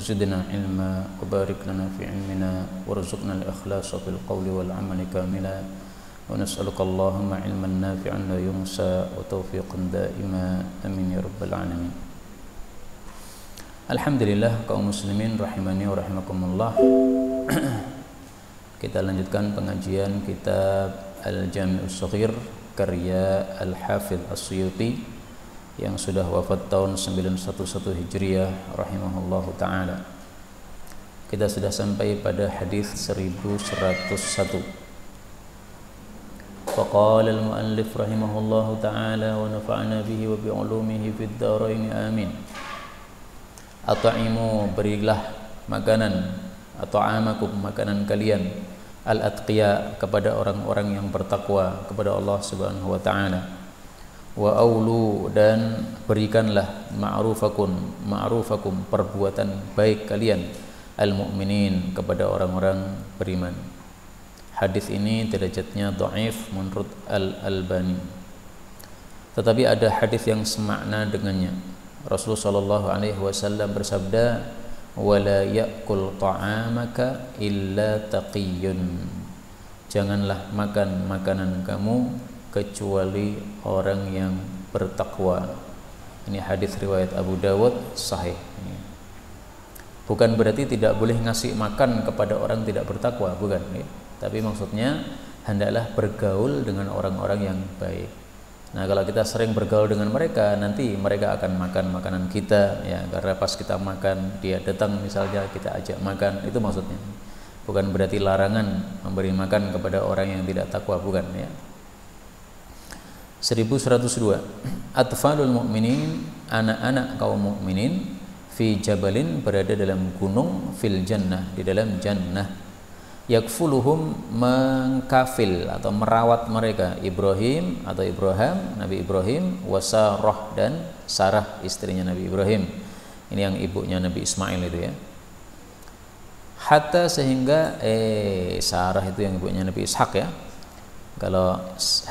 زدنا علما وبارك لنا في علمنا وارزقنا الإخلاص في القول والعمل كاملا ونسألك اللهم علما نافعا لا ينسى وتوفيقا دائما آمين يا رب العالمين. Alhamdulillah kaum muslimin rahimani wa rahimakumullah. Kita lanjutkan pengajian kitab Al-Jami'us Shaghir karya Al-Hafidz As-Suyuti yang sudah wafat tahun 911 Hijriah rahimahullahu taala. Kita sudah sampai pada hadis 1101. Faqala al-muallif rahimahullahu taala wa nafa'ana bihi wa bi 'ulumihi fid dharain amin. At'imu, berilah makanan, atau amakum, makanan kalian, al-atqiya, kepada orang-orang yang bertakwa kepada Allah Subhanahu wa taala. Wa aulu, dan berikanlah ma'rufakum, perbuatan baik kalian, al-mu'minin, kepada orang-orang beriman. Hadis ini derajatnya dhaif menurut Al-Albani. Tetapi ada hadis yang semakna dengannya. Rasulullah sallallahu alaihi wasallam bersabda, "Wala ya'kul ta'amaka illa taqiyyun." Janganlah makan makanan kamu kecuali orang yang bertakwa. Ini hadis riwayat Abu Dawud sahih. Bukan berarti tidak boleh ngasih makan kepada orang tidak bertakwa, bukan. Tapi maksudnya hendaklah bergaul dengan orang-orang yang baik. Nah, kalau kita sering bergaul dengan mereka, nanti mereka akan makan makanan kita, ya, karena pas kita makan dia datang misalnya, kita ajak makan, itu maksudnya. Bukan berarti larangan memberi makan kepada orang yang tidak takwa, bukan, ya. 1102. Atfalul mu'minin, anak-anak kaum mukminin, fi jabalin, berada dalam gunung, fil jannah, di dalam jannah. Yakfuluhum, mengkafil atau merawat mereka, Ibrahim atau Ibrahim, Nabi Ibrahim, wa Sarah, dan Sarah istrinya Nabi Ibrahim. Ini yang ibunya Nabi Ismail itu, ya. Hatta, sehingga Sarah itu yang ibunya Nabi Ishak, ya. Kalau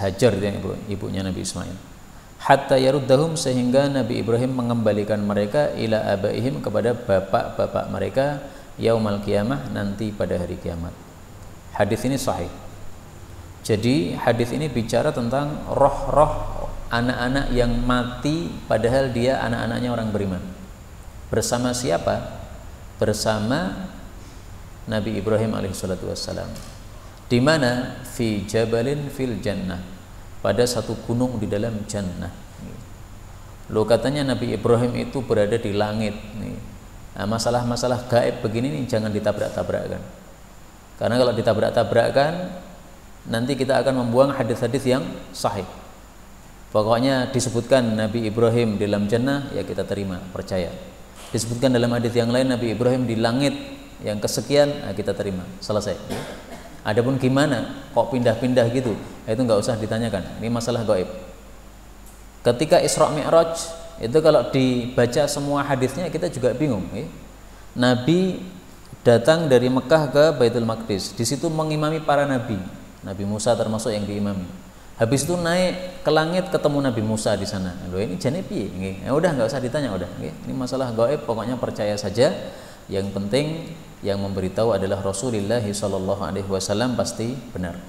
Hajar itu yang ibunya Nabi Ismail. Hatta yaruddahum, sehingga Nabi Ibrahim mengembalikan mereka ila abaihim, kepada bapak-bapak mereka, yaumal qiyamah, nanti pada hari kiamat. Hadis ini sahih. Jadi hadis ini bicara tentang roh-roh anak-anak yang mati padahal dia anak-anaknya orang beriman. Bersama siapa? Bersama Nabi Ibrahim alaihissalatu wassalam. Di mana? Fi jabalin fil jannah, pada satu gunung di dalam jannah. Lo katanya Nabi Ibrahim itu berada di langit. Nah, masalah-masalah gaib begini nih jangan ditabrak-tabrakkan. Karena kalau ditabrak-tabrakkan, nanti kita akan membuang hadis-hadis yang sahih. Pokoknya disebutkan Nabi Ibrahim di dalam jannah, ya kita terima, percaya. Disebutkan dalam hadis yang lain Nabi Ibrahim di langit yang kesekian, nah kita terima, selesai. Adapun gimana, kok pindah-pindah gitu, itu nggak usah ditanyakan. Ini masalah gaib. Ketika Isra Mi'raj, itu kalau dibaca semua hadisnya kita juga bingung. Nabi datang dari Mekah ke Baitul Maqdis, di situ mengimami para nabi. Nabi Musa termasuk yang diimami. Habis itu naik ke langit, ketemu Nabi Musa di sana. Loh, ini jane piye? Ya udah, nggak usah ditanya, udah. Ini masalah gaib, pokoknya percaya saja. Yang penting yang memberitahu adalah Rasulullah sallallahu alaihi wasallam, pasti benar.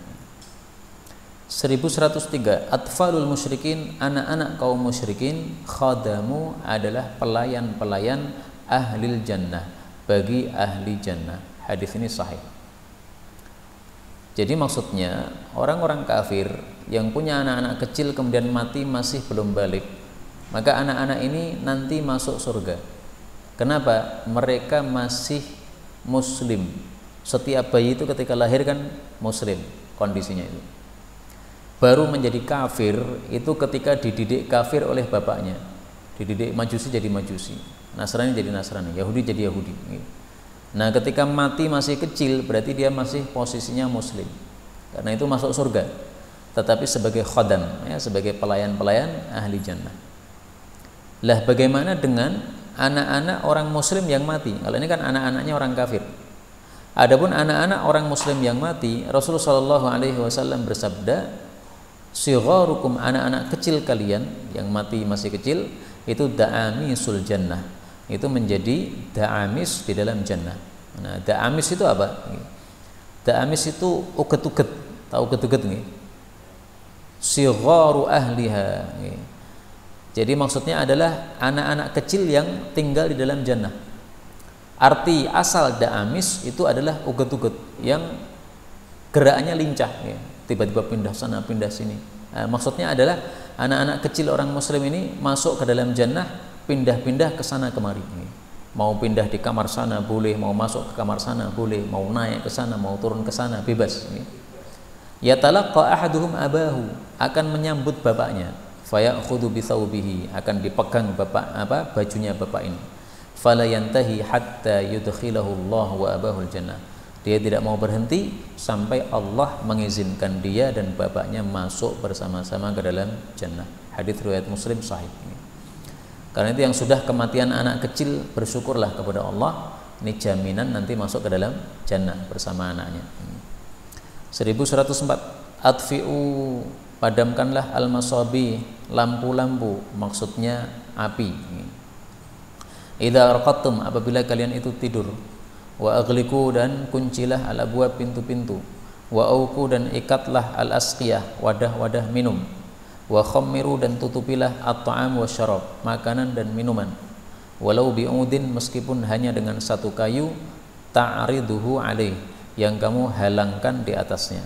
1103. Atfalul musyrikin, anak-anak kaum musyrikin, khadamu, adalah pelayan-pelayan ahlil jannah, bagi ahli jannah. Hadis ini sahih. Jadi maksudnya orang-orang kafir yang punya anak-anak kecil kemudian mati masih belum balik, maka anak-anak ini nanti masuk surga. Kenapa? Mereka masih muslim. Setiap bayi itu ketika lahir kan muslim kondisinya itu. Baru menjadi kafir itu ketika dididik kafir oleh bapaknya. Dididik majusi jadi majusi, Nasrani jadi Nasrani, Yahudi jadi Yahudi. Nah, ketika mati masih kecil berarti dia masih posisinya muslim. Karena itu masuk surga. Tetapi sebagai khadam, ya, sebagai pelayan-pelayan ahli jannah. Lah bagaimana dengan anak-anak orang muslim yang mati? Kalau ini kan anak-anaknya orang kafir. Adapun anak-anak orang muslim yang mati, Rasulullah Shallallahu alaihi wasallam bersabda, "Sigharukum, anak-anak kecil kalian yang mati masih kecil, itu da'amisul jannah, itu menjadi da'amis di dalam jannah. Nah, da'amis itu apa? Da'amis itu uget-uget. Tahu uget-uget nggih? Sigharu ahliha. Jadi maksudnya adalah anak-anak kecil yang tinggal di dalam jannah. Arti asal da'amis itu adalah uget-uget yang gerakannya lincah, tiba-tiba pindah sana pindah sini. Nah, maksudnya adalah anak-anak kecil orang muslim ini masuk ke dalam jannah, pindah-pindah ke sana kemari. Mau pindah di kamar sana boleh, mau masuk ke kamar sana boleh, mau naik ke sana, mau turun ke sana bebas. Yatalaqqa ahaduhum abahu, akan menyambut bapaknya. Fayakhudhu bi thawbihi, akan dipegang bajunya bapak ini. Fala yantahi hatta yudkhilahu Allah wa abahul jannah. Dia tidak mau berhenti sampai Allah mengizinkan dia dan bapaknya masuk bersama-sama ke dalam jannah. Hadis riwayat Muslim sahih. Karena itu yang sudah kematian anak kecil, bersyukurlah kepada Allah, ini jaminan nanti masuk ke dalam jannah bersama anaknya. 1104, atfi'u, padamkanlah al-masabi, lampu-lampu, maksudnya api. Idza raqattum, apabila kalian itu tidur, wa aghliqu, dan kuncilah al-abwab, pintu-pintu, wa auqu, dan ikatlah al-asqiyah, wadah-wadah minum, wa khammiru, dan tutupilah at-ta'am wa syarab, makanan dan minuman, walau bi'udin, meskipun hanya dengan satu kayu, ta'riduhu alaih, yang kamu halangkan di atasnya.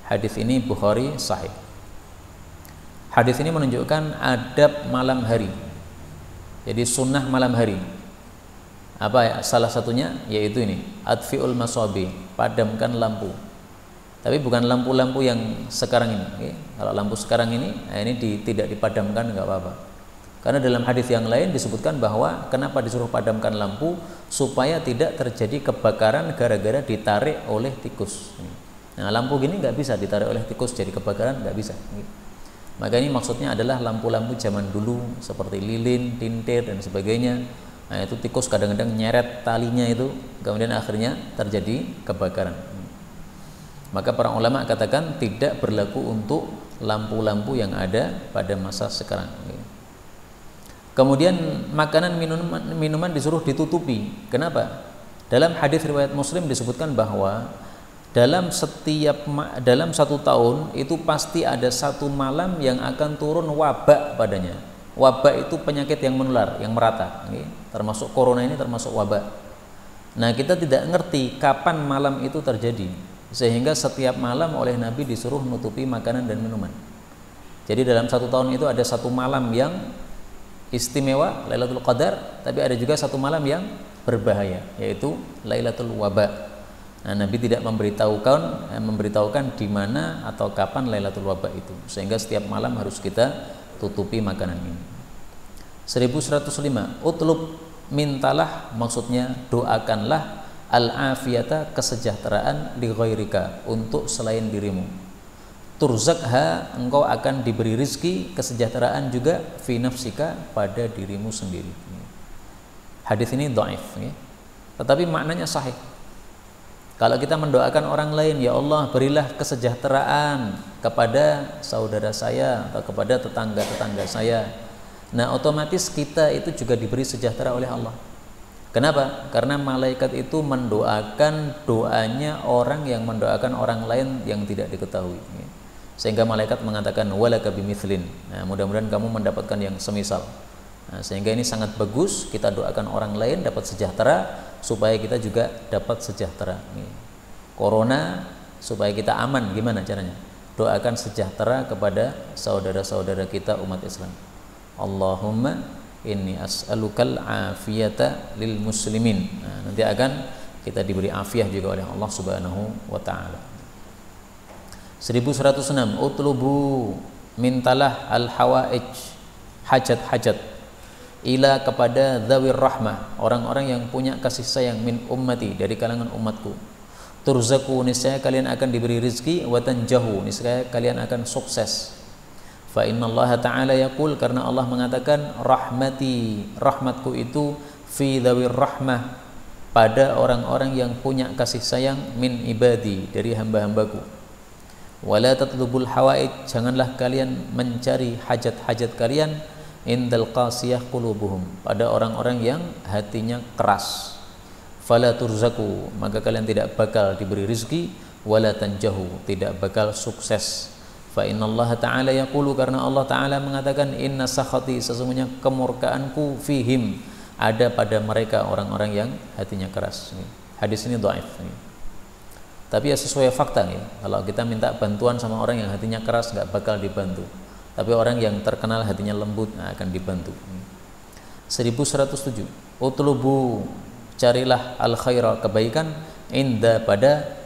Hadis ini Bukhari sahih. Hadis ini menunjukkan adab malam hari. Jadi sunnah malam hari. Apa ya? Salah satunya yaitu ini, atfi'ul masabi, padamkan lampu. Tapi bukan lampu-lampu yang sekarang ini. Okay? Kalau lampu sekarang ini tidak dipadamkan nggak apa-apa. Karena dalam hadis yang lain disebutkan bahwa kenapa disuruh padamkan lampu, supaya tidak terjadi kebakaran gara-gara ditarik oleh tikus. Nah, lampu gini nggak bisa ditarik oleh tikus jadi kebakaran, nggak bisa. Maka ini maksudnya adalah lampu-lampu zaman dulu seperti lilin, tintir dan sebagainya. Nah, itu tikus kadang-kadang nyeret talinya itu, kemudian akhirnya terjadi kebakaran. Maka para ulama katakan tidak berlaku untuk lampu-lampu yang ada pada masa sekarang. Kemudian makanan minuman disuruh ditutupi. Kenapa? Dalam hadis riwayat Muslim disebutkan bahwa dalam satu tahun itu pasti ada satu malam yang akan turun wabak padanya. Wabak itu penyakit yang menular, yang merata. Termasuk corona ini termasuk wabak. Nah, kita tidak ngerti kapan malam itu terjadi, sehingga setiap malam oleh Nabi disuruh nutupi makanan dan minuman. Jadi dalam satu tahun itu ada satu malam yang istimewa, Lailatul Qadar, tapi ada juga satu malam yang berbahaya, yaitu Lailatul Waba. Nah, Nabi tidak memberitahukan di mana atau kapan Lailatul Waba itu, sehingga setiap malam harus kita tutupi makanan ini. 1105, utlub, mintalah, maksudnya doakanlah al-afiyata, kesejahteraan, li ghairika, untuk selain dirimu. Turzakha, engkau akan diberi rizki, kesejahteraan juga, fi nafsika, pada dirimu sendiri. Hadis ini dhaif, tetapi maknanya sahih. Kalau kita mendoakan orang lain, ya Allah berilah kesejahteraan kepada saudara saya atau kepada tetangga-tetangga saya, nah otomatis kita itu juga diberi sejahtera oleh Allah. Kenapa? Karena malaikat itu mendoakan doanya orang yang mendoakan orang lain yang tidak diketahui. Sehingga malaikat mengatakan walaka bimithlin. Nah, mudah-mudahan kamu mendapatkan yang semisal. Nah, sehingga ini sangat bagus kita doakan orang lain dapat sejahtera supaya kita juga dapat sejahtera. Corona supaya kita aman, gimana caranya? Doakan sejahtera kepada saudara-saudara kita umat Islam. Allahumma inni as'alukal afiyata lil muslimin. Nah, nanti akan kita diberi afiah juga oleh Allah Subhanahu wa taala. 1106, utlubu, mintalah al hawaij, hajat-hajat, ila, kepada dzawir rahmah, orang-orang yang punya kasih sayang, min ummati, dari kalangan umatku. Turzaku, niscaya kalian akan diberi rizki, wa tanjahu, niscaya kalian akan sukses. Fa innallaha ta'ala yaqul, karena Allah mengatakan rahmati, rahmatku itu fi dzawir rahmah, pada orang-orang yang punya kasih sayang, min ibadi, dari hamba-hambaku. Wala tatlubul hawaij, janganlah kalian mencari hajat-hajat kalian, indal qasiyah qulubuhum, pada orang-orang yang hatinya keras. Fala turzaku, maka kalian tidak bakal diberi rizki. Wala tanjahu, tidak bakal sukses. Fa innallaha ta'ala yaqulu, karena Allah Ta'ala mengatakan, inna sakhati, sesungguhnya kemurkaanku, fihim, ada pada mereka orang-orang yang hatinya keras. Hadis ini dhaif. Tapi ya sesuai fakta ya. Kalau kita minta bantuan sama orang yang hatinya keras nggak bakal dibantu. Tapi orang yang terkenal hatinya lembut akan dibantu. 1107. Utlubu, carilah al khaira, kebaikan, inda, pada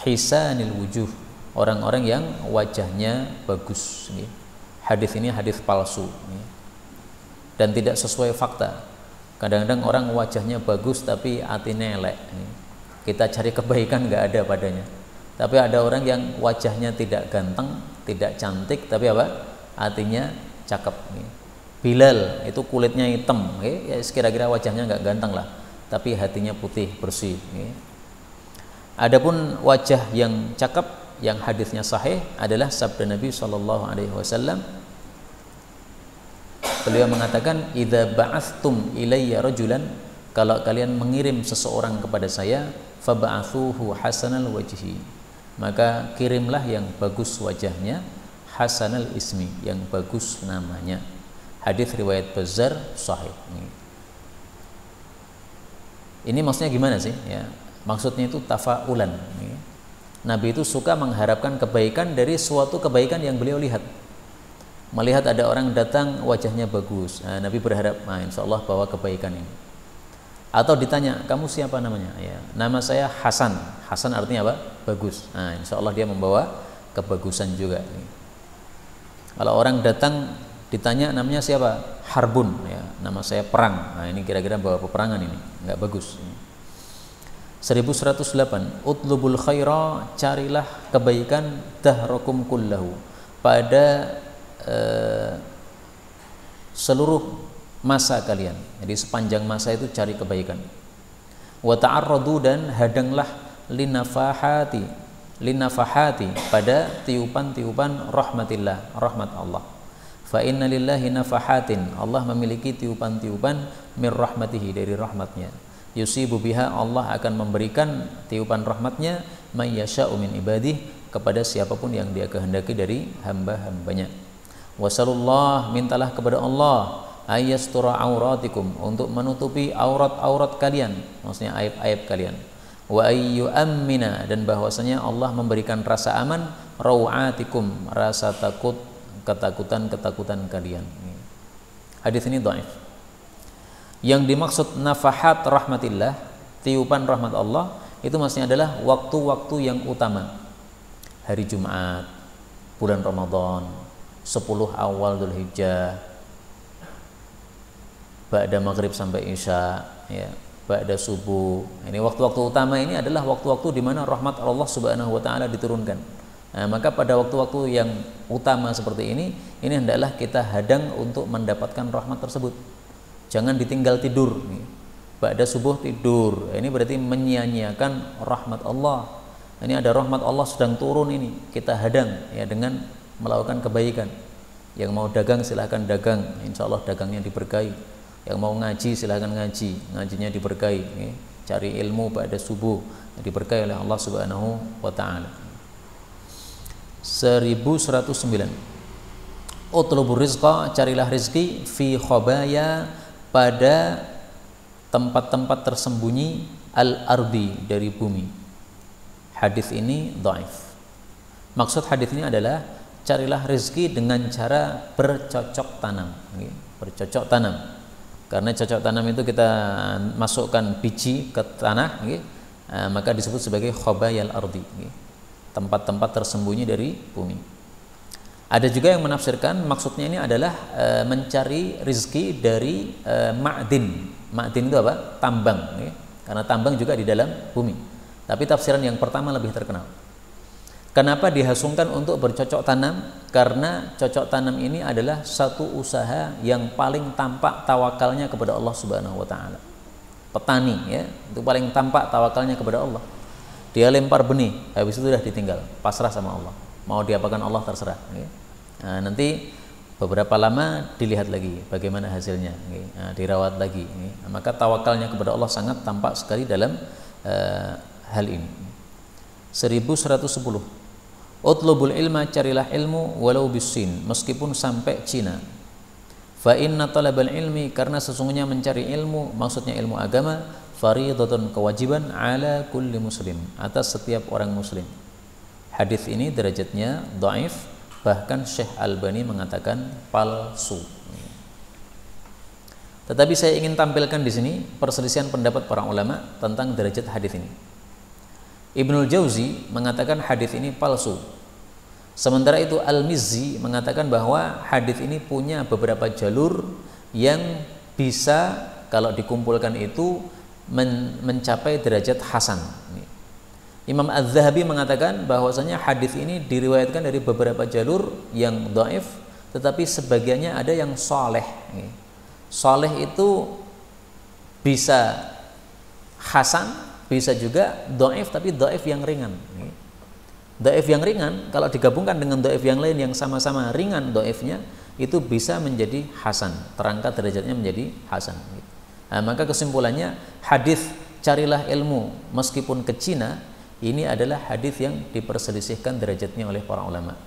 hisanil wujuh, orang-orang yang wajahnya bagus. Hadis ini hadis palsu dan tidak sesuai fakta. Kadang-kadang orang wajahnya bagus tapi hatinya elek. Kita cari kebaikan nggak ada padanya. Tapi ada orang yang wajahnya tidak ganteng, tidak cantik, tapi apa? Hatinya cakep. Bilal itu kulitnya hitam, ya kira-kira wajahnya nggak ganteng lah, tapi hatinya putih bersih. Adapun wajah yang cakep, yang hadisnya sahih adalah sabda Nabi SAW. Beliau mengatakan, idza ba'athtum ilayya rajulan, kalau kalian mengirim seseorang kepada saya, faba'athuhu hasanal wajhi, maka kirimlah yang bagus wajahnya, hasanal ismi, yang bagus namanya. Hadis riwayat Bazzar sahih. Ini maksudnya gimana sih ya? Maksudnya itu tafaulan. Nabi itu suka mengharapkan kebaikan dari suatu kebaikan yang beliau lihat. Melihat ada orang datang wajahnya bagus, nah, Nabi berharap, insya Allah bawa kebaikan ini. Atau ditanya, kamu siapa namanya? Ya, nama saya Hasan. Hasan artinya apa? Bagus. Nah, insya Allah dia membawa kebagusan juga. Kalau orang datang ditanya namanya siapa? Harbun. Ya, nama saya Perang. Nah, ini kira-kira bawa peperangan ini, nggak bagus. 1108. Utlubul khaira, carilah kebaikan, dahrakum kullahu, pada seluruh masa kalian. Jadi sepanjang masa itu cari kebaikan. Wa ta'arradu, dan hadanglah linafahati, pada tiupan-tiupan rahmatillah, rahmat Allah. Fa inna lillahi nafahatin, Allah memiliki tiupan-tiupan min rahmatihi, dari rahmatnya. Yusibu biha, Allah akan memberikan tiupan rahmatnya may yasha'u min ibadih, kepada siapapun yang dia kehendaki dari hamba-hambanya. Wasallallahu, mintalah kepada Allah, ayyastura auratikum, untuk menutupi aurat-aurat kalian, maksudnya aib-aib kalian. Wa ayyu'ammina, dan bahwasanya Allah memberikan rasa aman, rawatikum, rasa takut, ketakutan-ketakutan kalian. Hadis ini dhaif. Yang dimaksud nafahat rahmatillah, tiupan rahmat Allah, itu maksudnya adalah waktu-waktu yang utama. Hari Jumat, bulan Ramadan, 10 awal Dzulhijjah, ba'da maghrib sampai isya, ya, ba'da subuh. Ini waktu-waktu utama, ini adalah waktu-waktu di mana rahmat Allah Subhanahu wa taala diturunkan. Nah, maka pada waktu-waktu yang utama seperti ini hendaklah kita hadang untuk mendapatkan rahmat tersebut. Jangan ditinggal tidur. Ba'da subuh tidur, ini berarti menyia-nyiakan rahmat Allah. Ini ada rahmat Allah sedang turun, ini kita hadang ya dengan melakukan kebaikan. Yang mau dagang silahkan dagang, insya Allah dagangnya diberkahi. Yang mau ngaji silahkan ngaji, ngajinya diberkahi. Cari ilmu pada subuh, diberkahi oleh Allah Subhanahu wa taala. 1109. Utlubur rizqa, carilah rizki, fi khabaya, pada tempat-tempat tersembunyi, al-ardi, dari bumi. Hadis ini dhaif. Maksud hadis ini adalah carilah rezeki dengan cara bercocok tanam. Bercocok tanam. Karena cocok tanam itu kita masukkan biji ke tanah, maka disebut sebagai khabayal ardi, tempat-tempat tersembunyi dari bumi. Ada juga yang menafsirkan maksudnya ini adalah mencari rezeki dari ma'din. Ma'din itu apa? Tambang. Karena tambang juga di dalam bumi. Tapi tafsiran yang pertama lebih terkenal. Kenapa dihasungkan untuk bercocok tanam? Karena cocok tanam ini adalah satu usaha yang paling tampak tawakalnya kepada Allah Subhanahu wa taala. Petani ya, itu paling tampak tawakalnya kepada Allah. Dia lempar benih, habis itu sudah ditinggal, pasrah sama Allah. Mau diapakan Allah terserah. Ya. Nah, nanti beberapa lama dilihat lagi bagaimana hasilnya, dirawat lagi, maka tawakalnya kepada Allah sangat tampak sekali dalam hal ini. 1110, utlubul ilma, carilah ilmu walau bisin, meskipun sampai Cina. Fa inna talabal ilmi, karena sesungguhnya mencari ilmu, maksudnya ilmu agama, faridatun, kewajiban, ala kulli muslim, atas setiap orang muslim. Hadis ini derajatnya dhaif, bahkan Syekh Albani mengatakan palsu. Tetapi saya ingin tampilkan di sini perselisihan pendapat para ulama tentang derajat hadis ini. Ibnul Jauzi mengatakan hadis ini palsu. Sementara itu Al-Mizzi mengatakan bahwa hadis ini punya beberapa jalur yang bisa kalau dikumpulkan itu mencapai derajat hasan. Imam Az-Zahabi mengatakan bahwasanya hadis ini diriwayatkan dari beberapa jalur yang dhaif, tetapi sebagiannya ada yang saleh. Saleh itu bisa hasan, bisa juga dhaif, tapi dhaif yang ringan. Dhaif yang ringan kalau digabungkan dengan dhaif yang lain yang sama-sama ringan dhaifnya, itu bisa menjadi hasan, terangkat derajatnya menjadi hasan. Nah, maka kesimpulannya hadis carilah ilmu meskipun ke Cina, ini adalah hadis yang diperselisihkan derajatnya oleh para ulama.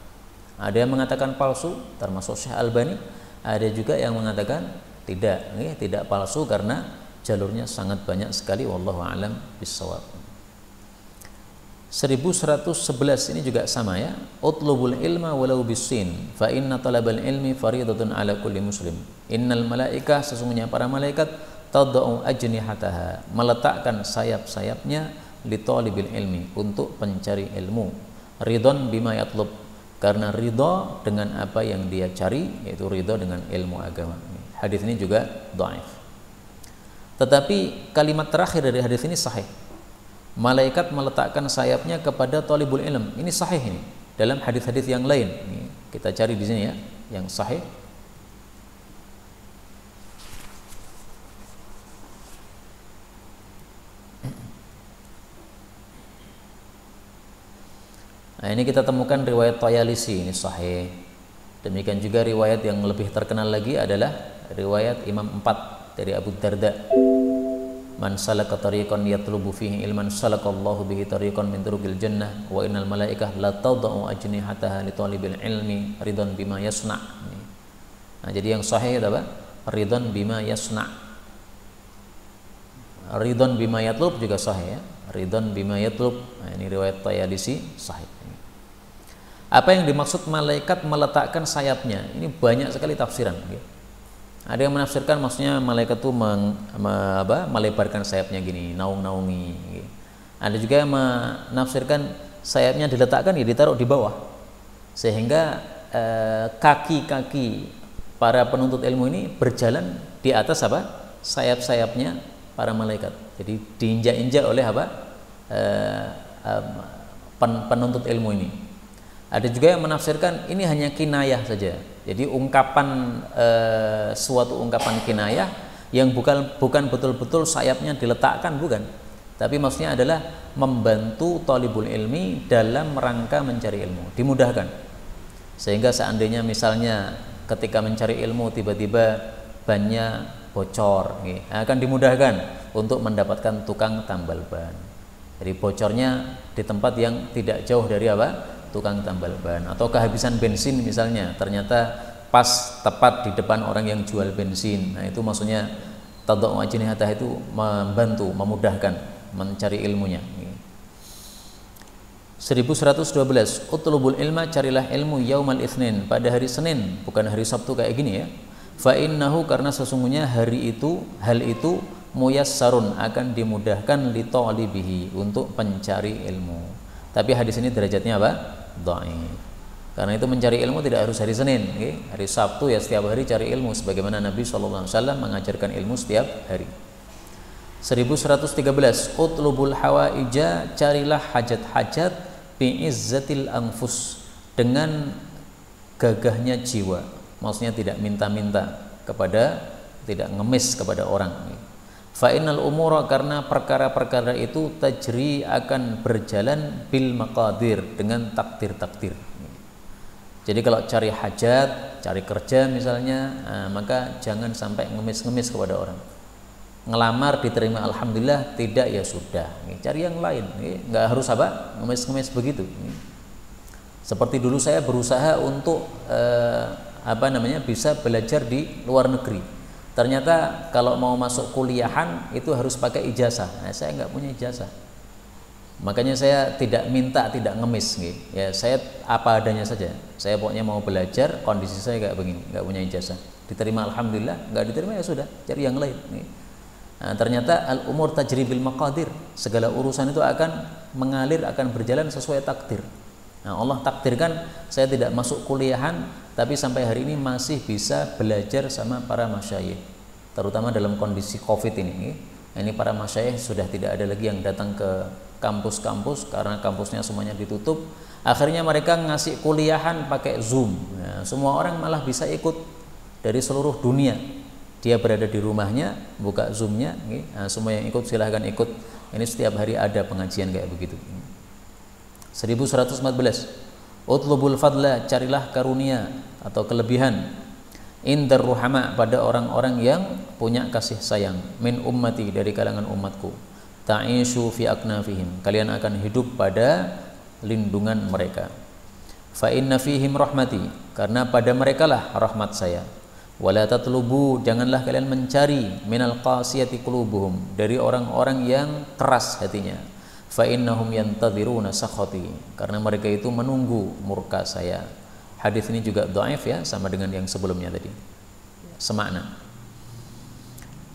Ada yang mengatakan palsu, termasuk Syekh Albani. Ada juga yang mengatakan tidak palsu karena jalurnya sangat banyak sekali. Wallahu a'lam bissawab. 1111 ini juga sama ya. Utlubul ilma walau bisin, fa inna talabal ilmi faridatun ala kulli muslim. Innal malaikah, sesungguhnya para malaikat, tadau ajnihataha, meletakkan sayap-sayapnya li talibil ilmi, untuk pencari ilmu. Ridon bima yatlub, karena ridho dengan apa yang dia cari, yaitu ridho dengan ilmu agama. Hadis ini juga dhaif. Tetapi kalimat terakhir dari hadis ini sahih. Malaikat meletakkan sayapnya kepada talibul ilm. Ini sahih ini. Dalam hadis-hadis yang lain. Ini kita cari di sini ya, yang sahih. Nah, ini kita temukan riwayat Tayalisi, ini sahih. Demikian juga riwayat yang lebih terkenal lagi adalah riwayat Imam 4 dari Abu Darda. Man salaka tariqan yatlubu fihi ilman salakallahu bihi tariqan min turuqil jannah wa innal malaikah la tadau ajnihataha li talibil ilmi ridon bima yasna. Nah, jadi yang sahih itu apa? Ridon bima yasna. Ridon bima yatlub juga sahih ya. Ridon bima yatlub. Nah, ini riwayat Tayalisi sahih. Apa yang dimaksud malaikat meletakkan sayapnya? Ini banyak sekali tafsiran. Ada yang menafsirkan maksudnya malaikat itu melebarkan sayapnya gini, naung-naungi. Ada juga yang menafsirkan sayapnya diletakkan ya ditaruh di bawah, sehingga kaki-kaki para penuntut ilmu ini berjalan di atas apa? Sayap-sayapnya para malaikat. Jadi diinjak-injak oleh apa? Penuntut ilmu ini. Ada juga yang menafsirkan ini hanya kinayah saja. Jadi ungkapan suatu ungkapan kinayah yang bukan betul-betul sayapnya diletakkan, bukan. Tapi maksudnya adalah membantu talibul ilmi dalam rangka mencari ilmu, dimudahkan. Sehingga seandainya misalnya ketika mencari ilmu tiba-tiba bannya bocor, akan dimudahkan untuk mendapatkan tukang tambal ban. Jadi bocornya di tempat yang tidak jauh dari apa? Tukang tambal ban. Atau kehabisan bensin misalnya, ternyata pas tepat di depan orang yang jual bensin. Nah, itu maksudnya tadau ajnihatah, itu membantu, memudahkan mencari ilmunya. 1112, utlubul ilma, carilah ilmu yaumal itsnin, pada hari Senin, bukan hari Sabtu kayak gini ya. Fa innahu, karena sesungguhnya hal itu muyassarun, akan dimudahkan li talibihi, untuk pencari ilmu. Tapi hadis ini derajatnya apa? Dhaif. Karena itu mencari ilmu tidak harus hari Senin, hari Sabtu ya, setiap hari cari ilmu sebagaimana Nabi SAW mengajarkan ilmu setiap hari. 1113, utlubul hawaija, carilah hajat-hajat bi'izzatil anfus, dengan gagahnya jiwa. Maksudnya tidak minta-minta tidak ngemis kepada orang. Fa innal umura, karena perkara-perkara itu tajri, akan berjalan bil maqadir, dengan takdir-takdir. Jadi kalau cari hajat, cari kerja misalnya, maka jangan sampai ngemis-ngemis kepada orang. Ngelamar diterima alhamdulillah, tidak ya sudah, cari yang lain, nggak harus apa ngemis-ngemis begitu. Seperti dulu saya berusaha untuk bisa belajar di luar negeri. Ternyata kalau mau masuk kuliahan itu harus pakai ijazah. Nah, saya nggak punya ijazah. Makanya saya tidak minta, tidak ngemis, ya saya apa adanya saja. Saya pokoknya mau belajar, kondisi saya kayak begini, nggak punya ijazah. Diterima alhamdulillah, nggak diterima ya sudah, cari yang lain. Nah, ternyata al-umur tajri bil maqadir, segala urusan itu akan mengalir, akan berjalan sesuai takdir. Nah, Allah takdirkan saya tidak masuk kuliahan, tapi sampai hari ini masih bisa belajar sama para masyayikh, terutama dalam kondisi Covid ini. Ini para masyayikh sudah tidak ada lagi yang datang ke kampus-kampus karena kampusnya semuanya ditutup. Akhirnya mereka ngasih kuliahan pakai Zoom. Nah, semua orang malah bisa ikut dari seluruh dunia. Dia berada di rumahnya, buka Zoom-nya. Nah, semua yang ikut silahkan ikut. Ini setiap hari ada pengajian kayak begitu. 1114. Utlubul fadla, carilah karunia atau kelebihan. Indar ruhama, pada orang-orang yang punya kasih sayang. Min ummati, dari kalangan umatku. Ta'ishu fi aknafihim, kalian akan hidup pada lindungan mereka. Fa inna fihim rahmati, karena pada merekalah rahmat saya. Wala tatlubu, janganlah kalian mencari minal qasiyati qulubuhum, dari orang-orang yang keras hatinya. Fa innahum yantadhiruna sakhati, karena mereka itu menunggu murka saya. Hadis ini juga dhaif ya, sama dengan yang sebelumnya tadi, semakna.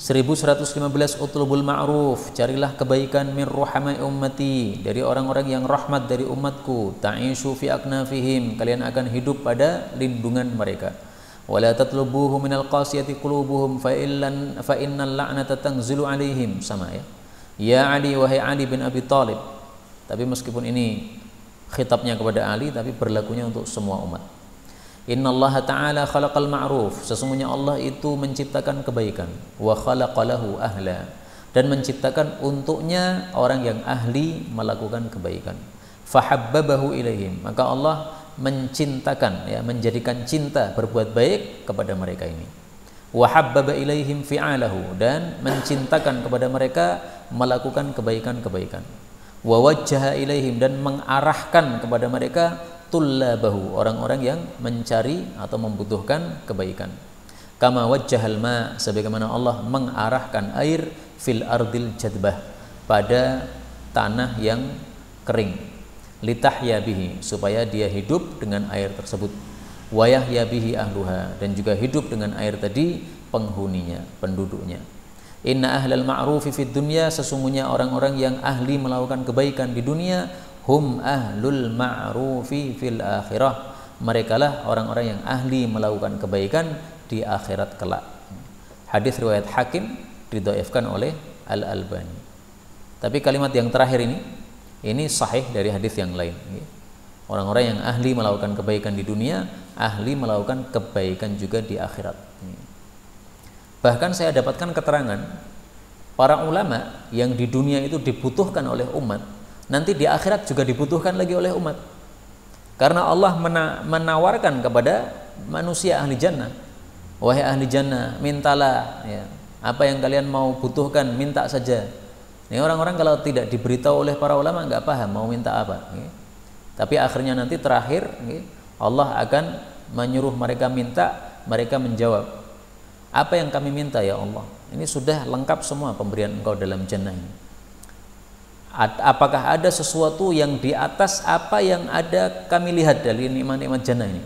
1115. Utlubul ma'ruf, carilah kebaikan. Min ruhamai ummati, dari orang-orang yang rahmat dari umatku. Ta'ishu fi aknafihim, kalian akan hidup pada lindungan mereka. Wala tatlubuhu minal qasiyati qulubuhum fa innal la'nata tanzilu alaihim, sama ya. Ya Ali, wahai Ali bin Abi Thalib. Tapi meskipun ini khitabnya kepada Ali, tapi berlakunya untuk semua umat. Innallaha ta'ala khalaqal ma'ruf, sesungguhnya Allah itu menciptakan kebaikan. Wa khalaqalahu ahla, dan menciptakan untuknya orang yang ahli melakukan kebaikan. Fahabbabahu ilaihim, maka Allah mencintakan, ya, menjadikan cinta berbuat baik kepada mereka ini. Wa habbaba ilaihim fi'alahu, dan mencintakan kepada mereka melakukan kebaikan-kebaikan. Wa wajjaha ilaihim, dan mengarahkan kepada mereka tullabahu, orang-orang yang mencari atau membutuhkan kebaikan. Kama wajjahal ma, sebagaimana Allah mengarahkan air fil ardil jadbah, pada tanah yang kering. Litahya bihi, supaya dia hidup dengan air tersebut. Wayahya bihi ahluha, dan juga hidup dengan air tadi penghuninya, penduduknya. Inna ahlal ma'rufi fid dunya, sesungguhnya orang-orang yang ahli melakukan kebaikan di dunia, hum ahlul ma'rufi fil akhirah, merekalah orang-orang yang ahli melakukan kebaikan di akhirat kelak. Hadis riwayat Hakim, didhaifkan oleh Al-Albani. Tapi kalimat yang terakhir ini sahih dari hadis yang lain. Orang-orang yang ahli melakukan kebaikan di dunia, ahli melakukan kebaikan juga di akhirat. Bahkan saya dapatkan keterangan para ulama yang di dunia itu dibutuhkan oleh umat, nanti di akhirat juga dibutuhkan lagi oleh umat. Karena Allah menawarkan kepada manusia ahli jannah, wahai ahli jannah, mintalah, ya, apa yang kalian mau butuhkan, minta saja. Ini orang-orang kalau tidak diberitahu oleh para ulama nggak paham mau minta apa. Tapi akhirnya nanti terakhir Allah akan menyuruh mereka minta, mereka menjawab, apa yang kami minta ya Allah? Ini sudah lengkap semua pemberian Engkau dalam jannah ini. Apakah ada sesuatu yang di atas apa yang ada kami lihat dari nikmat-nikmat jannah ini?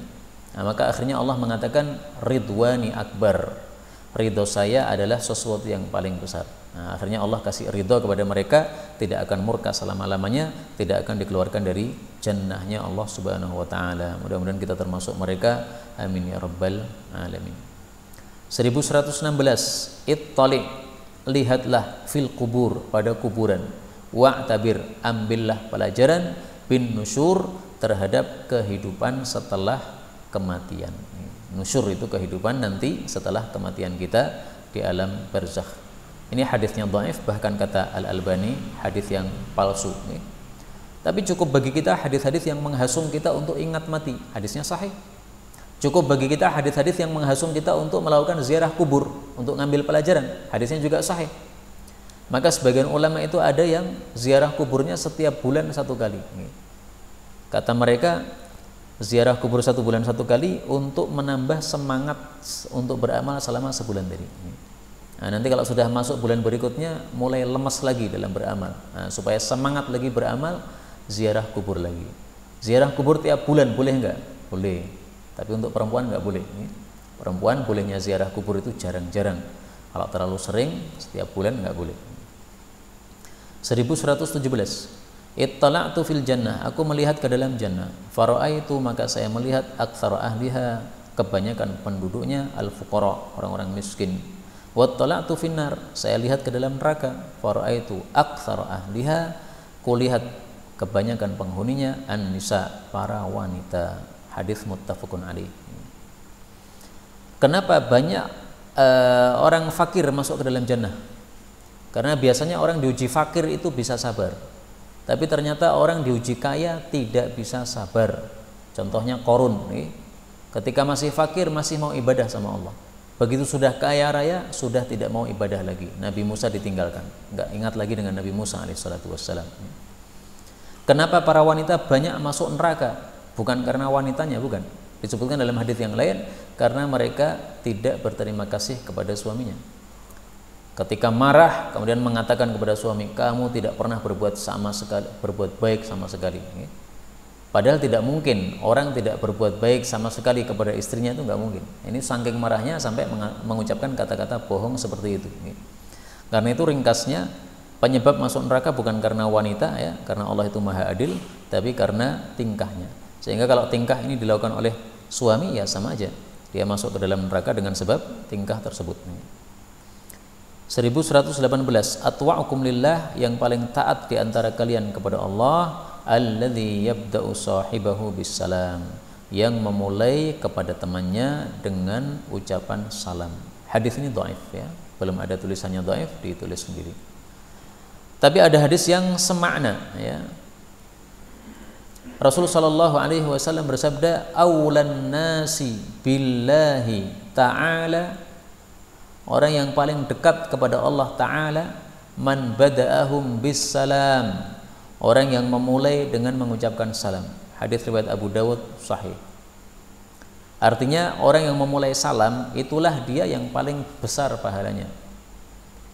Nah, maka akhirnya Allah mengatakan ridwani akbar, ridho saya adalah sesuatu yang paling besar. Nah, akhirnya Allah kasih ridho kepada mereka, tidak akan murka selama-lamanya, tidak akan dikeluarkan dari jannahnya Allah Subhanahu wa taala. Mudah-mudahan kita termasuk mereka, amin ya rabbal alamin. 1116. Ittali, lihatlah fil kubur, pada kuburan. Wa'tabir, ambillah pelajaran, bin nusyur, terhadap kehidupan setelah kematian. Nusyur itu kehidupan nanti setelah kematian kita di alam barzakh. Ini hadisnya dhaif, bahkan kata Al-Albani hadis yang palsu. Tapi cukup bagi kita hadis-hadis yang menghasung kita untuk ingat mati. Hadisnya sahih. Cukup bagi kita hadis-hadis yang menghasung kita untuk melakukan ziarah kubur, untuk ngambil pelajaran. Hadisnya juga sahih. Maka sebagian ulama itu ada yang ziarah kuburnya setiap bulan 1 kali. Kata mereka, ziarah kubur 1 bulan 1 kali untuk menambah semangat untuk beramal selama sebulan tadi. Nah, nanti kalau sudah masuk bulan berikutnya mulai lemas lagi dalam beramal. Nah, supaya semangat lagi beramal, ziarah kubur lagi. Ziarah kubur tiap bulan boleh enggak? Boleh. Tapi untuk perempuan enggak boleh. Perempuan bolehnya ziarah kubur itu jarang-jarang. Kalau terlalu sering, setiap bulan enggak boleh. 1117. Ittala'tu fil jannah, aku melihat ke dalam jannah. Fara'aitu, maka saya melihat aktsara ahliha, kebanyakan penduduknya al-fuqara, orang-orang miskin. Wattala'tu finnar, saya lihat ke dalam neraka. Fara'aitu aktsara ahliha, kulihat kebanyakan penghuninya an-nisa, para wanita. Hadis muttafaqun alaih. Kenapa banyak orang fakir masuk ke dalam jannah? Karena biasanya orang diuji fakir itu bisa sabar. Tapi ternyata orang diuji kaya tidak bisa sabar. Contohnya Qarun nih. Ketika masih fakir masih mau ibadah sama Allah. Begitu sudah kaya raya sudah tidak mau ibadah lagi. Nabi Musa ditinggalkan. Enggak ingat lagi dengan Nabi Musa alaihissalatu wassalam. Kenapa para wanita banyak masuk neraka? Bukan karena wanitanya, bukan. Disebutkan dalam hadis yang lain karena mereka tidak berterima kasih kepada suaminya. Ketika marah kemudian mengatakan kepada suami, kamu tidak pernah berbuat baik sama sekali. Padahal tidak mungkin orang tidak berbuat baik sama sekali kepada istrinya, itu nggak mungkin. Ini saking marahnya sampai mengucapkan kata-kata bohong seperti itu. Karena itu ringkasnya penyebab masuk neraka bukan karena wanita ya, karena Allah itu maha adil, tapi karena tingkahnya. Sehingga kalau tingkah ini dilakukan oleh suami ya sama aja, dia masuk ke dalam neraka dengan sebab tingkah tersebut. 1118. Atwa'ukum lillah, yang paling taat di antara kalian kepada Allah, alladzi yabda'u sahibahu bisalam, yang memulai kepada temannya dengan ucapan salam. Hadis ini dhaif ya, belum ada tulisannya dhaif, ditulis sendiri. Tapi ada hadis yang semakna ya. Rasulullah sallallahu alaihi wasallam bersabda, "Aulan nasi billahi ta'ala", orang yang paling dekat kepada Allah Ta'ala, man bada'ahum bis salam, orang yang memulai dengan mengucapkan salam. Hadis riwayat Abu Dawud sahih. Artinya orang yang memulai salam itulah dia yang paling besar pahalanya.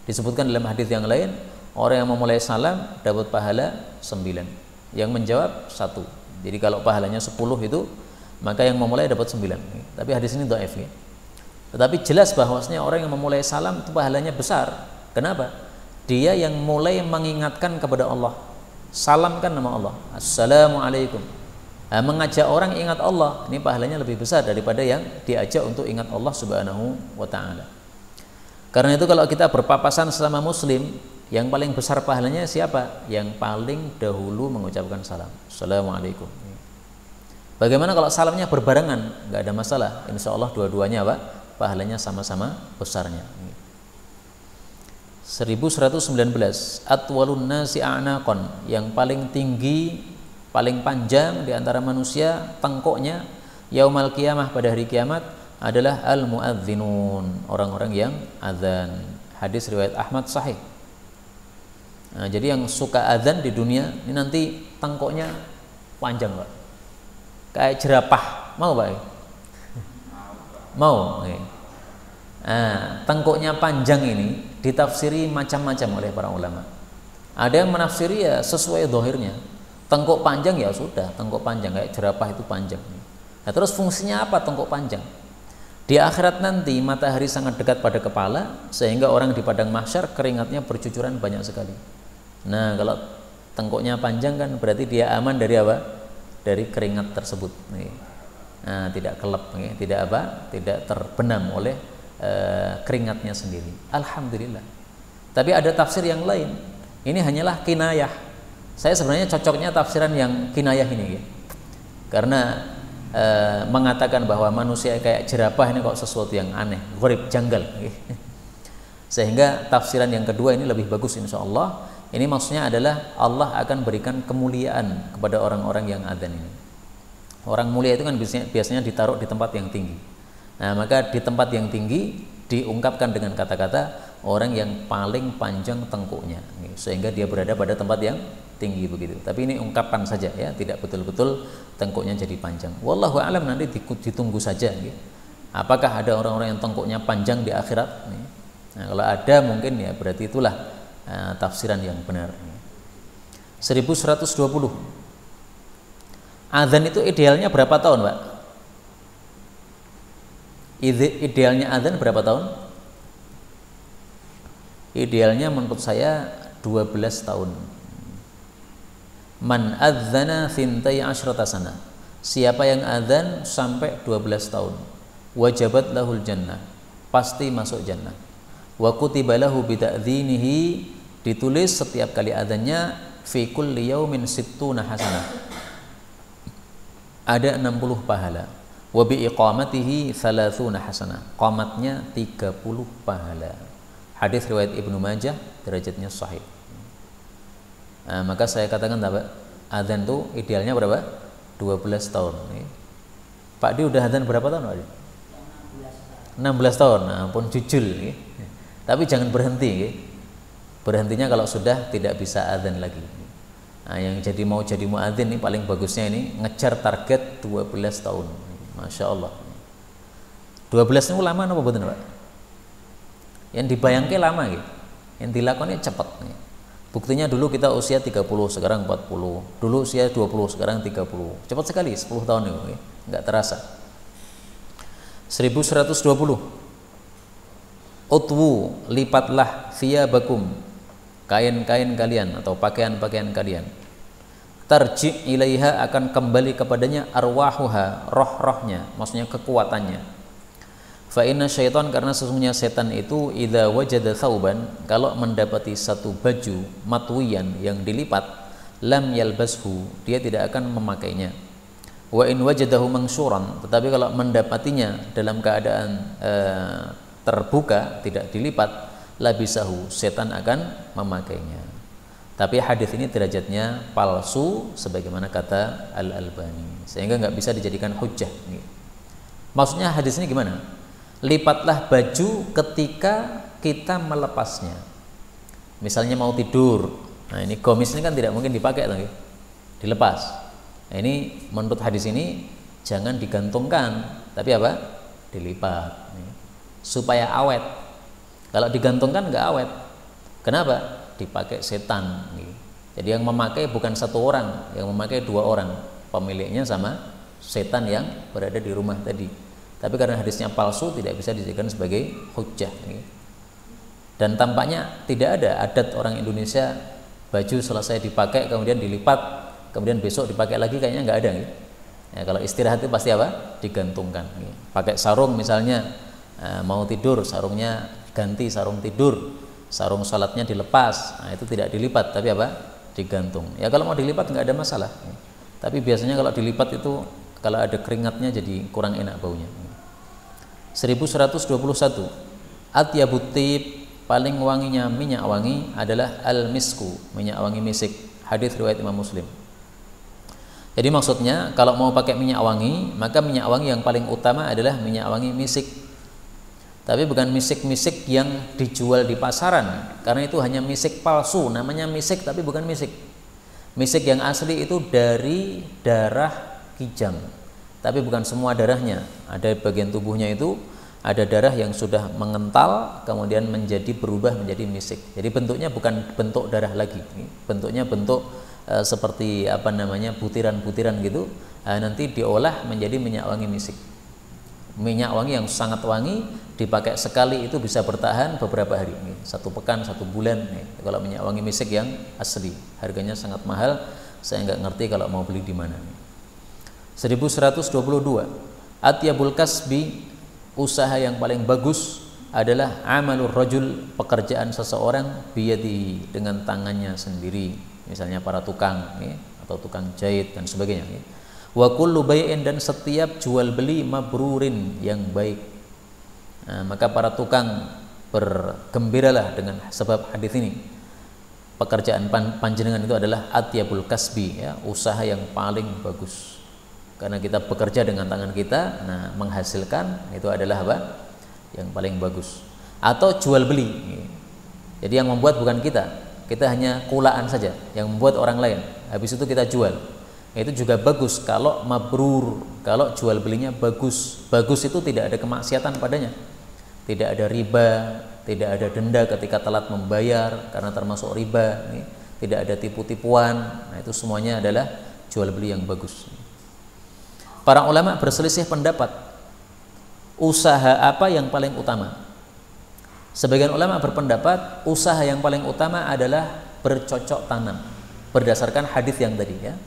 Disebutkan dalam hadis yang lain, orang yang memulai salam dapat pahala 9, yang menjawab 1. Jadi kalau pahalanya 10 itu, maka yang memulai dapat 9. Tapi hadis ini dhaif ya. Tetapi jelas bahwasanya orang yang memulai salam itu pahalanya besar. Kenapa? Dia yang mulai mengingatkan kepada Allah. Salam kan nama Allah. Assalamualaikum. Nah, mengajak orang ingat Allah, ini pahalanya lebih besar daripada yang diajak untuk ingat Allah Subhanahu wa ta'ala. Karena itu kalau kita berpapasan sesama muslim, yang paling besar pahalanya siapa? Yang paling dahulu mengucapkan salam. Assalamualaikum. Bagaimana kalau salamnya berbarengan? Nggak ada masalah. Insya Allah dua-duanya apa? Pahalanya sama-sama besarnya. 1119. Atwalun nasi a'naqan, yang paling tinggi, paling panjang di antara manusia tengkoknya yaumal qiyamah, pada hari kiamat, adalah al-muadzinun, orang-orang yang azan. Hadis riwayat Ahmad sahih. Nah, jadi yang suka azan di dunia ini nanti tengkoknya panjang Pak, kayak jerapah. Mau Pak? Mau. Nah, tengkoknya panjang ini ditafsiri macam-macam oleh para ulama. Ada yang menafsiri ya sesuai zahirnya, tengkok panjang ya sudah, tengkok panjang kayak jerapah itu panjang. Nah, terus fungsinya apa tengkok panjang? Di akhirat nanti matahari sangat dekat pada kepala, sehingga orang di padang mahsyar keringatnya bercucuran banyak sekali. Nah, kalau tengkoknya panjang kan berarti dia aman dari apa? Dari keringat tersebut. Nah, tidak kelep, tidak apa? Tidak terbenam oleh keringatnya sendiri. Alhamdulillah. Tapi ada tafsir yang lain. Ini hanyalah kinayah. Saya sebenarnya cocoknya tafsiran yang kinayah ini, ya. Karena mengatakan bahwa manusia kayak jerapah ini kok sesuatu yang aneh, gharib, janggal. Sehingga tafsiran yang kedua ini lebih bagus insya Allah. Ini maksudnya adalah Allah akan berikan kemuliaan kepada orang-orang yang adzan ini. Orang mulia itu kan biasanya ditaruh di tempat yang tinggi. Nah, maka di tempat yang tinggi diungkapkan dengan kata-kata orang yang paling panjang tengkuknya, sehingga dia berada pada tempat yang tinggi begitu. Tapi ini ungkapan saja ya, tidak betul-betul tengkuknya jadi panjang. Wallahu a'lam, nanti ditunggu saja. Apakah ada orang-orang yang tengkuknya panjang di akhirat? Nah, kalau ada mungkin ya berarti itulah tafsiran yang benar. 1120. Adzan itu idealnya berapa tahun, Pak? Idealnya adzan berapa tahun? Idealnya menurut saya 12 tahun. Man adzana thintai asyrata sana. Siapa yang adzan sampai 12 tahun, wajabat lahul jannah, pasti masuk jannah. Wa kutiba lahu bita'dzinihi, ditulis setiap kali adzannya fi kulli yaumin sittuna hasanah, ada 60 pahala. Wa bi iqamatihi 30 hasanah, qamatnya 30 pahala. Hadis riwayat Ibnu Majah, derajatnya sahih. Nah, maka saya katakan adzan itu idealnya berapa? 12 tahun. Pak Di udah adzan berapa tahun, Pak Di? 16 tahun. Nah, pun jujul. Tapi jangan berhenti. Berhentinya kalau sudah tidak bisa adzan lagi. Nah, yang mau jadi muadzin ini paling bagusnya ini ngejar target 12 tahun. Masya Allah. 12 itu lama apa betul, Pak? Yang dibayangkan lama gitu. Yang dilakukannya cepat nih. Buktinya dulu kita usia 30, sekarang 40. Dulu usia 20, sekarang 30. Cepat sekali, 10 tahun itu, enggak terasa. 1120. Utwu, lipatlah thiyabakum, kain-kain kalian atau pakaian-pakaian kalian. Tarji ilaiha, akan kembali kepadanya arwahuha, roh-rohnya, maksudnya kekuatannya. Fa inna syaitan, karena sesungguhnya setan itu idza wajada thauban, kalau mendapati satu baju matwiyan yang dilipat, lam yalbashu, dia tidak akan memakainya. Wa in wajadahu mangsyuran, tetapi kalau mendapatinya dalam keadaan terbuka, tidak dilipat, labisahu, setan akan memakainya. Tapi hadis ini derajatnya palsu sebagaimana kata Al-Albani, sehingga nggak bisa dijadikan hujjah. Maksudnya hadis ini gimana? Lipatlah baju ketika kita melepasnya. Misalnya mau tidur, nah ini gamis ini kan tidak mungkin dipakai lagi, dilepas. Nah, ini menurut hadis ini jangan digantungkan, tapi apa? Dilipat, supaya awet. Kalau digantungkan nggak awet. Kenapa? Dipakai setan. Jadi yang memakai bukan satu orang, yang memakai 2 orang, pemiliknya sama setan yang berada di rumah tadi. Tapi karena hadisnya palsu, tidak bisa dijadikan sebagai hujjah. Dan tampaknya tidak ada adat orang Indonesia baju selesai dipakai kemudian dilipat, kemudian besok dipakai lagi, kayaknya nggak ada. Ya, kalau istirahat itu pasti apa? Digantungkan. Pakai sarung misalnya, mau tidur sarungnya ganti sarung tidur, sarung sholatnya dilepas, nah itu tidak dilipat, tapi apa? Digantung. Ya kalau mau dilipat nggak ada masalah. Tapi biasanya kalau dilipat itu kalau ada keringatnya jadi kurang enak baunya. 1121. Atyabut tib, paling wanginya minyak wangi adalah al-misku, minyak wangi misik. Hadis riwayat Imam Muslim. Jadi maksudnya kalau mau pakai minyak wangi, maka minyak wangi yang paling utama adalah minyak wangi misik. Tapi bukan misik-misik yang dijual di pasaran, karena itu hanya misik palsu, namanya misik tapi bukan misik. Misik yang asli itu dari darah kijang, tapi bukan semua darahnya. Ada bagian tubuhnya itu ada darah yang sudah mengental kemudian berubah menjadi misik. Jadi bentuknya bukan bentuk darah lagi, bentuknya bentuk seperti butiran-butiran gitu. Nanti diolah menjadi minyak wangi misik. Minyak wangi yang sangat wangi, dipakai sekali itu bisa bertahan beberapa hari, 1 pekan, 1 bulan. Kalau minyak wangi misik yang asli, harganya sangat mahal. Saya nggak ngerti kalau mau beli di mana. 1122. Atyabul kasbi, usaha yang paling bagus adalah amalur rajul, pekerjaan seseorang biyadihi, dengan tangannya sendiri. Misalnya para tukang atau tukang jahit dan sebagainya. Wa kullu bai'in, dan setiap jual beli mabrurin, yang baik. Nah, maka para tukang bergembiralah dengan sebab hadis ini. Pekerjaan panjenengan itu adalah atyabul kasbi, ya, usaha yang paling bagus. Karena kita bekerja dengan tangan kita, nah menghasilkan itu adalah apa? Yang paling bagus. Atau jual beli. Jadi yang membuat bukan kita hanya kulaan saja, yang membuat orang lain. Habis itu kita jual. Itu juga bagus kalau mabrur, kalau jual belinya bagus. Bagus itu tidak ada kemaksiatan padanya. Tidak ada riba, tidak ada denda ketika telat membayar karena termasuk riba. Tidak ada tipu-tipuan. Nah, itu semuanya adalah jual beli yang bagus. Para ulama berselisih pendapat, usaha apa yang paling utama? Sebagian ulama berpendapat usaha yang paling utama adalah bercocok tanam, berdasarkan hadis yang tadi ya.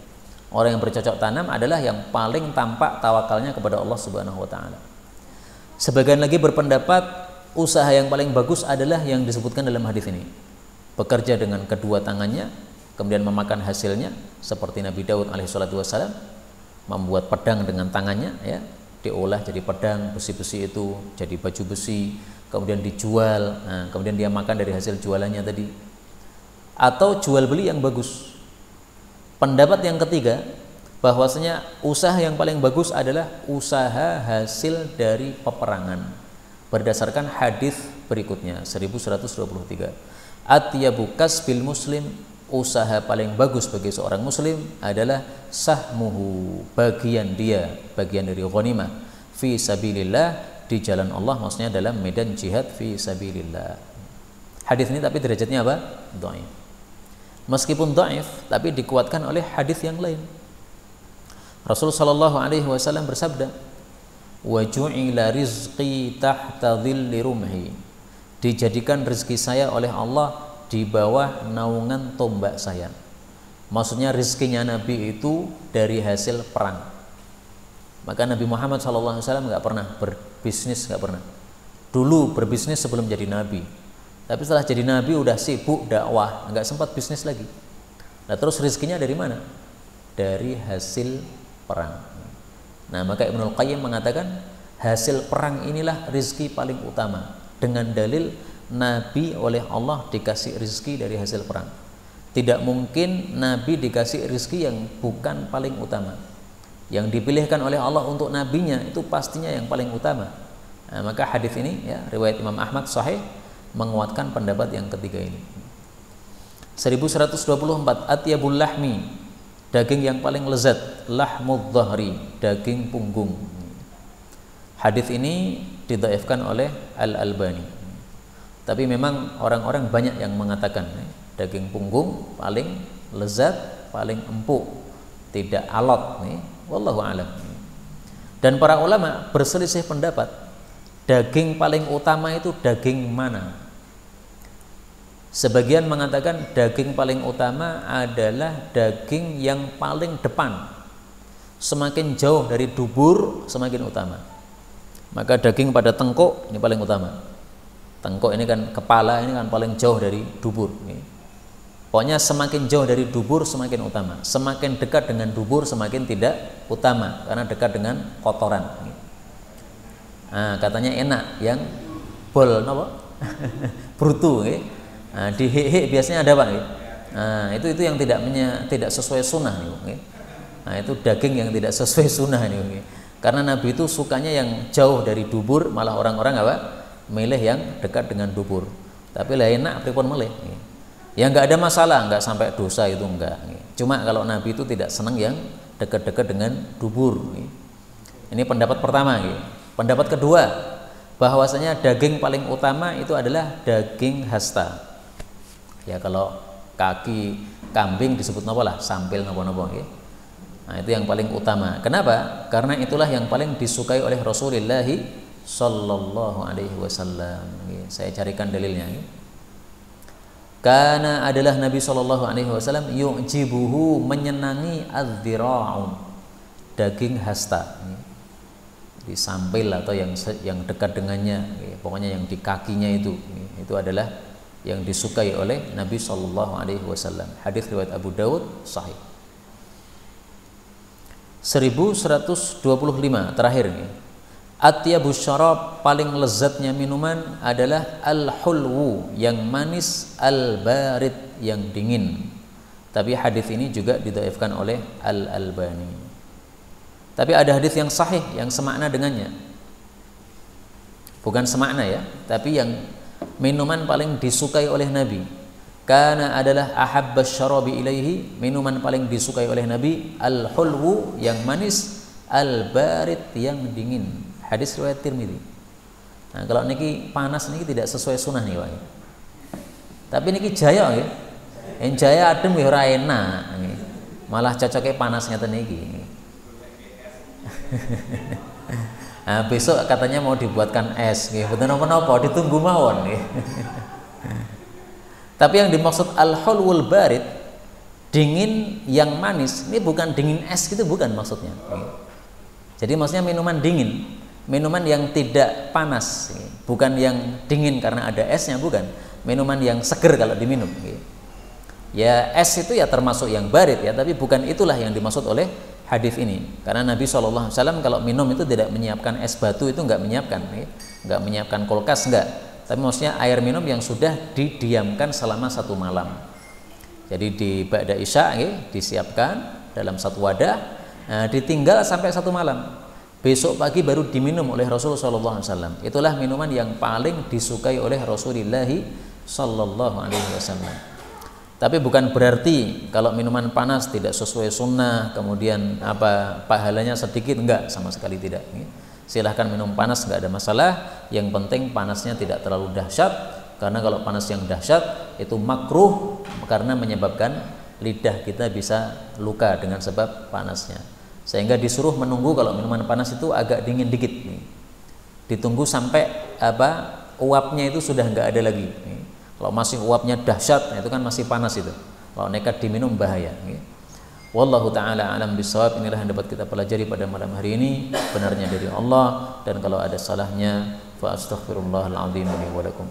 Orang yang bercocok tanam adalah yang paling tampak tawakalnya kepada Allah Subhanahu wa taala. Sebagian lagi berpendapat usaha yang paling bagus adalah yang disebutkan dalam hadis ini. Bekerja dengan kedua tangannya, kemudian memakan hasilnya seperti Nabi Daud alaihissalatu wassalam, membuat pedang dengan tangannya ya, diolah jadi pedang, besi-besi itu jadi baju besi, kemudian dijual, nah, kemudian dia makan dari hasil jualannya tadi. Atau jual beli yang bagus. Pendapat yang ketiga, bahwasanya usaha yang paling bagus adalah usaha hasil dari peperangan, berdasarkan hadis berikutnya 1123. Atyabu kasbil muslim, usaha paling bagus bagi seorang muslim adalah sahmuhu, bagian dia, bagian dari ghanimah fi sabilillah, di jalan Allah, maksudnya dalam medan jihad fi sabilillah. Hadis ini tapi derajatnya apa? Dhaif. Meskipun dhaif tapi dikuatkan oleh hadis yang lain. Rasul sallallahu alaihi wasallam bersabda, "Wa ju'ila rizqi tahta dhilli rumhi." Dijadikan rezeki saya oleh Allah di bawah naungan tombak saya. Maksudnya rezekinya Nabi itu dari hasil perang. Maka Nabi Muhammad SAW nggak pernah berbisnis, nggak pernah. Dulu berbisnis sebelum jadi Nabi, tapi setelah jadi Nabi udah sibuk dakwah, nggak sempat bisnis lagi. Nah terus rezekinya dari mana? Dari hasil perang. Nah maka Ibnul Qayyim mengatakan hasil perang inilah rezeki paling utama, dengan dalil Nabi oleh Allah dikasih rizki dari hasil perang. Tidak mungkin Nabi dikasih rizki yang bukan paling utama. Yang dipilihkan oleh Allah untuk nabinya itu pastinya yang paling utama. Nah, maka hadis ini ya, riwayat Imam Ahmad sahih, menguatkan pendapat yang ketiga ini. 1124, atyabul lahmi, daging yang paling lezat, lahmudz dhahri, daging punggung. Hadis ini didhaifkan oleh Al-Albani. Tapi memang orang-orang banyak yang mengatakan daging punggung paling lezat, paling empuk, tidak alot nih, wallahu alam. Dan para ulama berselisih pendapat, daging paling utama itu daging mana? Sebagian mengatakan daging paling utama adalah daging yang paling depan. Semakin jauh dari dubur semakin utama. Maka daging pada tengkuk ini paling utama. Tengkuk ini kan kepala, ini kan paling jauh dari dubur. Pokoknya semakin jauh dari dubur semakin utama. Semakin dekat dengan dubur semakin tidak utama, karena dekat dengan kotoran. Nah, katanya enak yang bol, apa? Brutu. Nah, di hik biasanya ada Pak. Nah, itu yang tidak sesuai sunnah. Nah, itu daging yang tidak sesuai sunnah. Karena Nabi itu sukanya yang jauh dari dubur, malah orang-orang apa? Milih yang dekat dengan dubur. Tapi lah enak pripun milih. Ya enggak ada masalah, enggak sampai dosa itu enggak. Cuma kalau Nabi itu tidak senang yang dekat-dekat dengan dubur. Ini pendapat pertama. Pendapat kedua, bahwasanya daging paling utama itu adalah daging hasta. Ya kalau kaki kambing disebut napa lah, sampil napa-napa nggih. Nah, itu yang paling utama. Kenapa? Karena itulah yang paling disukai oleh Rasulullah sallallahu alaihi wasallam. Saya carikan dalilnya. Karena adalah Nabi sallallahu alaihi wasallam yu'jibuhu, menyenangi adz-dzira'u, daging hasta. Di sampil atau yang dekat dengannya, pokoknya yang di kakinya itu adalah yang disukai oleh Nabi sallallahu alaihi wasallam. Hadis riwayat Abu Daud sahih. 1125 terakhir nih. Atyabus syarab, paling lezatnya minuman adalah al-hulwu, yang manis, al-barid, yang dingin. Tapi hadis ini juga didhaifkan oleh Al-Albani. Tapi ada hadis yang sahih yang semakna dengannya. Bukan semakna ya, tapi yang minuman paling disukai oleh Nabi. Karena adalah ahabbas syarabi ilaihi, minuman paling disukai oleh Nabi, al-hulwu yang manis, al-barid yang dingin. Hadis riwayat Tirmidzi. Nah, kalau niki panas niki tidak sesuai sunnah nih, Pak. Tapi niki jaya ya. Yang jaya adem ya ora enak. Malah cocoknya panas ngeten niki. Nah, besok katanya mau dibuatkan es nggih. Mboten napa-napa, ditunggu mawon nggih. Tapi yang dimaksud al-hulwul barid, dingin yang manis, ini bukan dingin es gitu, bukan maksudnya. Jadi maksudnya minuman dingin, minuman yang tidak panas, bukan yang dingin karena ada esnya, bukan. Minuman yang seger kalau diminum. Ya es itu ya termasuk yang barid ya, tapi bukan itulah yang dimaksud oleh hadis ini. Karena Nabi SAW kalau minum itu tidak menyiapkan es batu, itu enggak menyiapkan, enggak menyiapkan kulkas, enggak. Tapi maksudnya air minum yang sudah didiamkan selama 1 malam. Jadi di ba'da isya disiapkan dalam satu wadah, ditinggal sampai 1 malam. Besok pagi baru diminum oleh Rasulullah SAW. Itulah minuman yang paling disukai oleh Rasulullah SAW. Tapi bukan berarti kalau minuman panas tidak sesuai sunnah, kemudian pahalanya sedikit, enggak, sama sekali tidak. Silahkan minum panas, enggak ada masalah. Yang penting panasnya tidak terlalu dahsyat, karena kalau panas yang dahsyat itu makruh karena menyebabkan lidah kita bisa luka dengan sebab panasnya. Sehingga disuruh menunggu kalau minuman panas itu agak dingin dikit. Ditunggu sampai uapnya itu sudah enggak ada lagi. Kalau masih uapnya dahsyat, itu kan masih panas itu. Kalau nekat diminum bahaya. Wallahu ta'ala alam bisawab. Inilah yang dapat kita pelajari pada malam hari ini. Benarnya dari Allah, dan kalau ada salahnya fa astaghfirullahal azim li wa lakum.